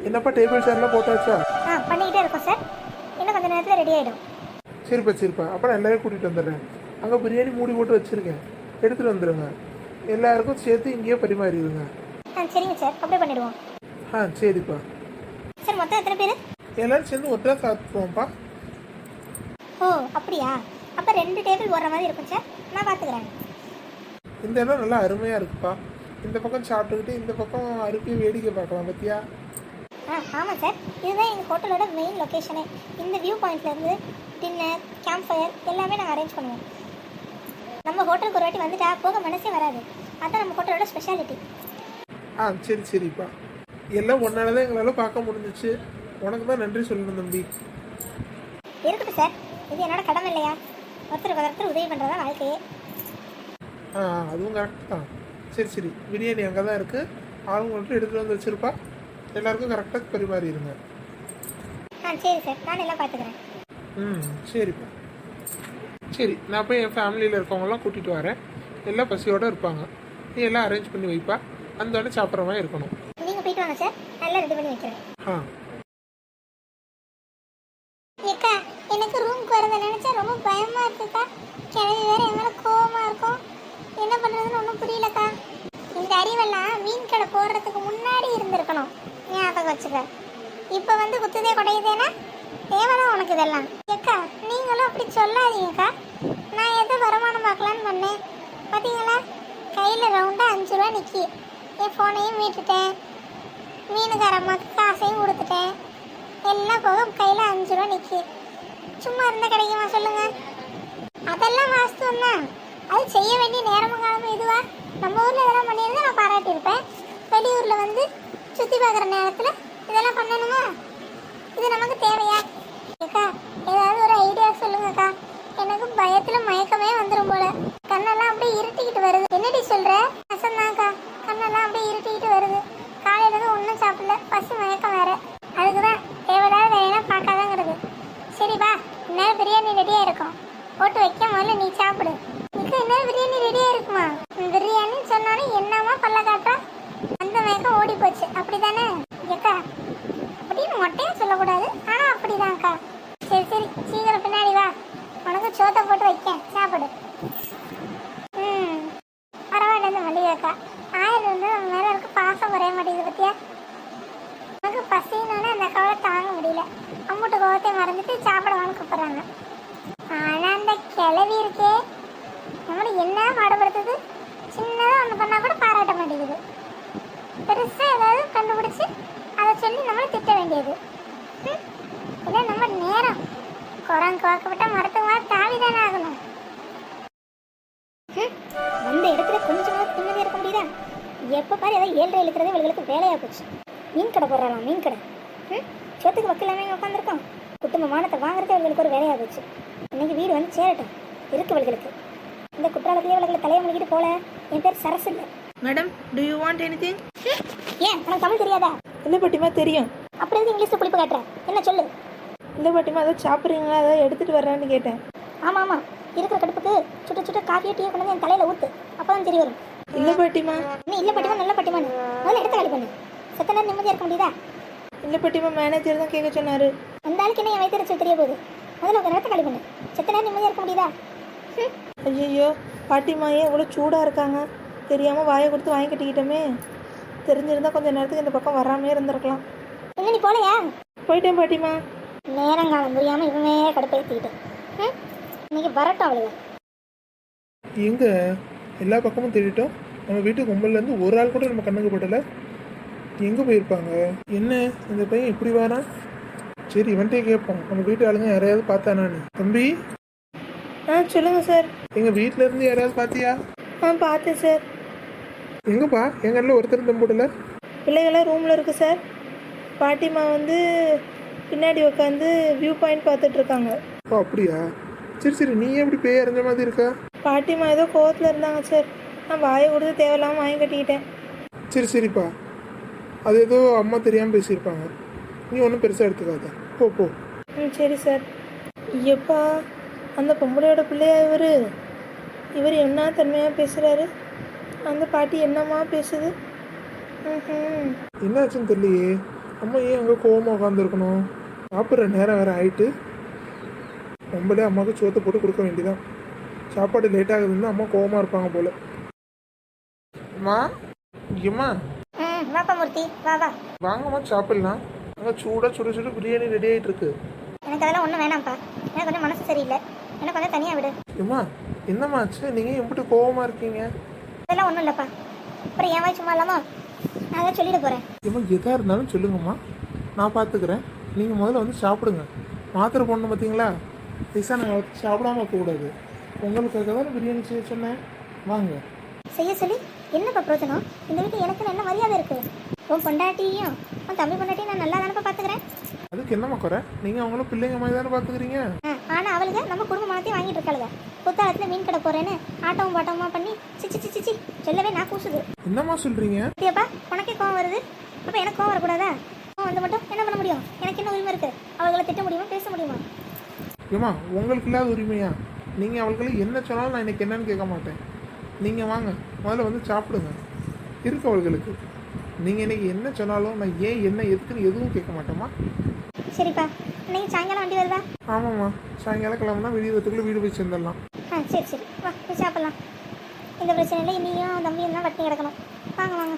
என்னப்பா டேபிள் சேர்லாம் போட்டாச்சா? பண்ணிக்கிட்டே இருக்கோம் சார். இன்னும் கொஞ்சம் நேரத்தில் ரெடி ஆகிடும். சரிப்பா அப்புறம் எல்லாரையும் கூட்டிகிட்டு வந்துடுறேன். அங்கே பிரியாணி மூடி போட்டு வச்சுருக்கேன், எடுத்துகிட்டு வந்துடுங்க. எல்லாருக்கும் சேர்த்து இங்கேயே பரிமாறிடுங்க. சரிங்க சார், அப்படியே பண்ணிடுவோம். சரிப்பா. சார் மொத்தம் எத்தனை பேர்? எல்லாரும் சேர்ந்து ஒன்றா சாப்பிடுவோம்ப்பா. ஓ அப்படியா? அப்போ 2 டேபிள் போடுற மாதிரி இருக்கும் சார், நான் பார்த்துக்கிறேன். இந்த இடம் நல்லா அருமையாக இருக்குப்பா. இந்த பக்கம் சாப்பிட்டுக்கிட்டு இந்த பக்கம் அருகே வேடிக்கை பார்க்கலாம் பத்தியா? ஆமாம் சார், இதுதான் எங்கள் ஹோட்டலோட மெயின் லொக்கேஷனே. இந்த வியூ பாயிண்ட்லேருந்து டின்னர், கேம்ப் ஃபயர் எல்லாமே நாங்கள் அரேஞ்ச் பண்ணுவோம். நம்ம ஹோட்டலுக்கு ஒரு வாட்டி வந்துட்டா போக மனசே வராது. அதுதான் நம்ம ஹோட்டலோட ஸ்பெஷாலிட்டி. சரிப்பா. எல்லாம் ஒன்னால தான் எங்களால் பார்க்க முடிஞ்சிச்சு. உனக்கு தான் நன்றி சொல்லணும் தம்பி. இருக்கட்டும் சார், இது என்னோட கடமை இல்லையா? ஒருத்தர் உதவி பண்ணுறதா வாழ்க்கையே. அதுவும் கரெக்ட் தான். சரி பிரியாணி அங்கே தான் இருக்குது, ஆளுங்க மட்டும் எடுத்துகிட்டு வந்து வச்சுருப்பா. எல்லாருக்கும் கரெக்டாக பரிமாறிடுங்க. சரி சார், நான் எல்லாம் பார்த்துக்கிறேன். சரிப்பா. சரி, நான் போய் என் ஃபேமிலியில் இருக்கவங்களாம் கூட்டிகிட்டு வரேன். எல்லாம் பசியோடு இருப்பாங்க. நீ எல்லாம் அரேஞ்ச் பண்ணி வைப்பா. அந்த உடனே சாப்பிட்ற மாதிரி இருக்கணும். நீங்கள் போயிட்டு வாங்க சார், நல்லா ரெடி பண்ணி வைக்கிறேன். ஏக்கா, எனக்கு ரூமுக்கு வரதை நினச்சா ரொம்ப பயமாக இருக்குக்கா. கிளவி வேறு எங்களை கோவமாக இருக்கும். என்ன பண்ணுறதுன்னு ஒன்றும் புரியலக்கா. இந்த அறிவெல்லாம் மீன் கடை போடுறதுக்கு முன்னாடி இருந்திருக்கணும், ஞாபகம் வச்சுக்க. இப்போ வந்து குத்துதே குடையுதேனா தேவைதான் உனக்கு இதெல்லாம். ஏக்கா, நீங்களும் அப்படி சொல்லாதீங்கக்கா. நான் எதை வருமானம் பார்க்கலான்னு பண்ணேன் பார்த்தீங்களா? கையில் ரவுண்டாக 5 ரூபா நிற்கி. என் ஃபோனையும் மீட்டுட்டேன், மீனுக்கார அம்மாவுக்கு காசையும் கொடுத்துட்டேன். எல்லாம் போக கையில் 5 ரூபா நிற்கி. சும்மா இருந்தால் கிடைக்குமா சொல்லுங்க? அதெல்லாம் வாஸ்தவம் தான். அது செய்ய வேண்டிய நேரமும் காலமும் இதுவா? நம்ம ஊரில் இதெல்லாம் பண்ணியிருந்தா நான் பாராட்டியிருப்பேன். வெளியூரில் வந்து சுற்றி பார்க்குற நேரத்தில் இதெல்லாம் பண்ணணுமா? இது நமக்கு தேவையா? ஏக்கா, ஏதாவது ஒரு ஐடியா சொல்லுங்கக்கா. எனக்கு பயத்தில் மயக்கமே வந்துடும் போல. கண்ணெல்லாம் அப்படியே இருட்டிக்கிட்டு வருது. என்னடி சொல்கிற? நசந்தாக்கா, கண்ணெல்லாம் அப்படியே இருட்டிக்கிட்டு வருது. காலையிலேருந்து ஒன்றும் சாப்பிடல, பசி மயக்கம் வேறு. அதுக்கு தான் தேவையில்லாத வேலையெல்லாம் பார்க்காதாங்கிறது. சரிப்பா, இன்னும் பிரியாணி ரெடியாக இருக்கும், போட்டு வைக்க. முதல்ல நீ சாப்பிடு. இன்னும் பிரியாணி ரெடியாக இருக்குமா? பிரியாணின்னு சொன்னாலும் என்னமா பல்ல காட்டா? அந்த மயக்கம் ஓடி போச்சு, அப்படி தானே ஏக்கா? அப்படின்னு மொட்டையும் சொல்லக்கூடாது, ஆனால் அப்படிதான்க்கா. சரி சீக்கிரம் பின்னாடி வா, உனக்கு சோத்தை போட்டு வைக்கேன், சாப்பிடு. பரவாயில்ல இந்த மல்லிகைக்கா. ஆயிரம் வந்து நம்ம மேலே இருக்க பாசம் குறைய மாட்டேங்குது பத்தியா? உனக்கு பசினோன்னு அந்த கவலை தாங்க முடியல. அம்மூட்டு கோவத்தை மறந்துட்டு சாப்பிடவான்னு கூப்பிட்றாங்க. ஆனால் அந்த கிளவி இருக்கே, நம்மளை என்ன பாடுபடுத்துது. சின்னதாக ஒன்று பண்ணால் கூட பாராட்ட மாட்டேங்குது. பெருசாக ஏதாவது கண்டுபிடிச்சி அதை சொல்லி நம்மளை திட்ட வேண்டியது. இல்லை நம்ம நேரம் குரங்கு வாக்கப்பட்ட மரத்துக்கு மேலே தாவிதானே ஆகணும். அந்த இடத்துல கொஞ்சமாவது நிம்மதியாக இருக்க முடியுதா? எப்போ பாரு ஏதாவது 7:30 இழுக்கிறதே இவங்களுக்கு வேலையாக போச்சு. மீன் கடை போடுறாங்க, மீன் கடை. சோத்துக்கு வக்கில்லாமல் இங்கே உட்காந்துருக்கோம். குடும்ப மானத்தை வாங்குறதே இவங்களுக்கு ஒரு வேலையாக போச்சு. இன்னைக்கு வீடு வந்து சேரட்டும் இருக்கு இவங்களுக்கு. இந்த குற்றாலத்திலே இவளுக்கு தலையை முடிக்கிட்டு போல. என் பேர் சரசு இல்லை. Madam, to you want anything? ஏன் உனக்கு தமிழ் தெரியாதா? இல்லை பாட்டிமா, தெரியும். அப்புறம் எதுக்கு இங்கிலீஷில் புளிப்பு காட்டுறேன்? என்ன சொல்லு? இல்லை பாட்டிமா, அதை சாப்பிட்றீங்களா, அதை எடுத்துகிட்டு வர்றான்னு கேட்டேன். ஆமாம், இருக்கிற கடுப்புக்கு சுட்ட காஃபியை டீயை கொண்டு வந்து என் தலையில் ஊற்று, அப்போ தான் தெரிய வரும். இல்லை பாட்டிமா. நீ இல்லை பாட்டிமா, நல்ல பாட்டிமான்னு முதல்ல எடுத்து காலி பண்ணு. செத்த நேரம் நிம்மதியாக இருக்க முடியுதா? இல்லை பாட்டிமா, மேனேஜர் தான் கேட்க சொன்னார். அந்த ஆளுக்கு என்ன என் வயிற்று தெரிய போகுது. முதல்ல ஒரு நேரத்தை காலி பண்ணு. செத்த நேரம் நிம்மதியாக இருக்க முடியுதா? ஐயோ பாட்டிமா, ஏன் இவ்வளோ சூடாக இருக்காங்க? தெரியாமல் வாயை கொடுத்து வாங்கி கட்டிக்கிட்டோமே. தெரிஞ்சிருந்தா கொஞ்சம் நேரத்துக்கு இந்த பக்கம் வராமே இருந்திருக்கலாம். என்ன நீ போலையா? போயிட்டேன் பாட்டிமா. நேரங்காலம் புரியாமல் இவமே கடுப்பேற்றிக்கிட்டு இன்னைக்கு வரட்டும் அவளுங்க. எங்க எல்லா பக்கமும் தேடிட்டோம், நம்ம வீட்டு கும்பல்லேருந்து ஒரு ஆள் கூட நம்ம கண்ணுக்கு படலை. எங்கே போயிருப்பாங்க? என்ன இந்த பையன் இப்படி வரான்? சரி, இவன்ட்டே கேட்போம். நம்ம வீட்டு ஆளுங்க யாரையாவது பார்த்தானான்னு. தம்பி, சொல்லுங்கள் சார். எங்கள் வீட்டில் இருந்து யாரையாவது பார்த்தியா? பார்த்தேன் சார். எங்கப்பா? எங்கள்ல ஒருத்தர் தம்புடல. பிள்ளைகளாம் ரூமில் இருக்குது சார். பாட்டிமா வந்து பின்னாடி உட்காந்து வியூ பாயிண்ட் பார்த்துட்ருக்காங்க. ஓ அப்படியா? சரி நீ எப்படி பேய் அறிஞ்ச மாதிரி இருக்கா? பாட்டிமா ஏதோ கோவத்தில் இருந்தாங்க சார். நான் வாயை கொடுத்து தேவையில்லாமல் வாங்கி கட்டிக்கிட்டேன். சரிப்பா, அது ஏதோ அம்மா தெரியாமல் பேசியிருப்பாங்க. நீ ஒன்றும் பெருசாக எடுத்துக்காத, போ. சரி சார். எப்பா, அந்த பொம்பளையோட பிள்ளையா இவர் என்ன தன்மையாக பேசுகிறாரு? அந்த பாட்டி என்னம்மா பேசுது? என்னாச்சுன்னு தெரியலையே. அம்மா ஏன் அங்கே கோவமாக உட்காந்துருக்கணும்? சாப்பிட்ற நேரம் வேறு ஆயிட்டு நம்மளே அம்மாவுக்கு சோத்தை போட்டு கொடுக்க வேண்டியதான். சாப்பாடு லேட் ஆகுதுன்னு அம்மா கோவமாக இருப்பாங்க போல. அம்மா இங்கேம்மா வாப்பா மூர்த்தி வா வா. வாங்கம்மா சாப்பிட்லாம். அங்கே சூடாக சுட சுட பிரியாணி ரெடி ஆகிட்டு இருக்கு. எனக்கு அதெல்லாம் ஒன்றும் வேணாம்ப்பா. எனக்கு கொஞ்சம் மனசு சரியில்லை. எனக்கு கொஞ்சம் தனியாக விடு. அம்மா என்னம்மாச்சு? நீங்கள் எப்படி கோவமாக இருக்கீங்க? அதெல்லாம் ஒன்றும் இல்லைப்பா. அப்புறம் ஏன் வாய் சும்மா இல்லாமா நான் அதை சொல்லிட போகிறேன். ஏம்மா எதாக இருந்தாலும் சொல்லுங்கம்மா, நான் பார்த்துக்கிறேன். நீங்கள் முதல்ல வந்து சாப்பிடுங்க. மாத்திரை போடணும் பார்த்தீங்களா? பைசா நான் சாப்பிடாம இருக்கக்கூடாது. உங்களுக்காக தான் பிரியாணி செய்ய சொன்னேன். வாங்க. செய்ய சொல்லி என்னப்பா பிரயோஜனம்? இந்த வீட்டில் எனக்கு என்ன மரியாதை இருக்குது? உன் பொண்டாட்டியும் உன் தம்பி பொண்டாட்டியும் நான் நல்லா தானப்பா பார்த்துக்கிறேன். அதுக்கு என்னம்மா குறை? நீங்கள் அவங்கள பிள்ளைங்க மாதிரி தானே பார்த்துக்கிறீங்க. ஆனால் அவளுங்க நம்ம குடும்ப மனத்தையும் வாங்கிட்டு இருக்காளுங்க. புத்தாலத்தில் மீன் கடை போகிறேன்னு ஆட்டவும் பாட்டவுமா பண்ணி சிச்சி சிச்சி சிச்சி சொல்லவே நான் கூசுது. என்னம்மா சொல்கிறீங்க? அப்படியாப்பா உனக்கே கோவம் வருது, அப்போ எனக்கு கோவம் வரக்கூடாதா? கோவம் வந்து மட்டும் என்ன பண்ண முடியும்? எனக்கு என்ன உரிமை இருக்குது? அவர்களை திட்ட முடியுமா, பேச முடியுமா? ஏம்மா உங்களுக்கு இல்லாத உரிமையா? நீங்கள் அவங்களுக்கு என்ன சொன்னாலும் நான் இன்னைக்கு என்னன்னு கேட்க மாட்டேன். நீங்கள் வாங்க முதல்ல வந்து சாப்பிடுங்க. இருக்கு அவர்களுக்கு. நீங்கள் இன்னைக்கு என்ன சொன்னாலும் நான் ஏன் என்ன எதுக்குன்னு எதுவும் கேட்க மாட்டேம்மா. சரிப்பா, இன்னைக்கு சாயங்காலம் வண்டி வருதா? ஆமாம்மா, சாயங்காலம் கிளம்புனா விடியறதுக்குள்ளே வீடு போய் சேர்ந்துடலாம். சரி சரி வா போய் சாப்பிட்லாம். இந்த பிரச்சனையில் நீயும் தம்பியும் தான் வட்டி கிடக்கணும். வாங்க வாங்க.